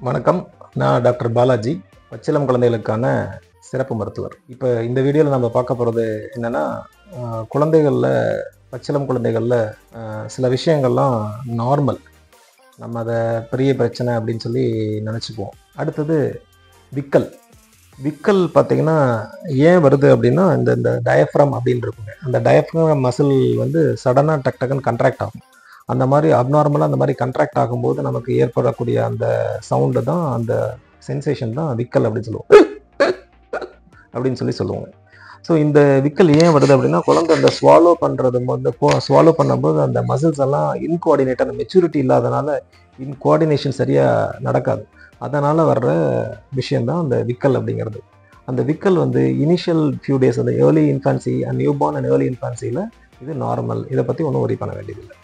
வணக்கம். நான் டாக்டர் பாலாஜி, பச்சிளம் குழந்தைகளுக்கான சிறப்பு மருத்துவர். இப்போ இந்த வீடியோவில் நம்ம பார்க்க போகிறது என்னென்னா, குழந்தைகளில் பச்சிளம் குழந்தைகளில் சில விஷயங்கள்லாம் நார்மல், நம்ம அதை பெரிய பிரச்சனை அப்படின்னு சொல்லி நினச்சிக்குவோம். அடுத்தது விக்கல். விக்கல் பார்த்திங்கன்னா ஏன் வருது அப்படின்னா, இந்த டயஃப்ரம் அப்படின்னு இருக்குங்க. அந்த டயஃப்ரம் மசில் வந்து சடனாக டக்குன்னு கண்ட்ராக்ட் ஆகும். அந்த மாதிரி அப்நார்மலாக அந்த மாதிரி கண்ட்ராக்ட் ஆகும்போது நமக்கு ஏற்படக்கூடிய அந்த சவுண்டு தான், அந்த சென்சேஷன் தான் விக்கல் அப்படின்னு சொல்லுவோம். அப்படின்னு சொல்லுவாங்க. ஸோ இந்த விக்கல் ஏன் வருது அப்படின்னா, குழந்தை அந்த ஸ்வாலோ பண்ணுறது வந்து ஸ்வாலோ பண்ணும்போது அந்த மசில்ஸ் எல்லாம் இன்கோஆர்டினேட், அந்த மெச்சூரிட்டி இல்லாதனால இன்கோஆர்டினேஷன் சரியாக நடக்காது. அதனால் வர்ற விஷயந்தான் அந்த விக்கல் அப்படிங்கிறது. அந்த விக்கல் வந்து இனிஷியல் ஃபியூ டேஸ், அந்த early infancy and new born and early இன்ஃபான்சியில் இது நார்மல். இதை பற்றி ஒன்றும் ஒரி பண்ண வேண்டியதில்லை.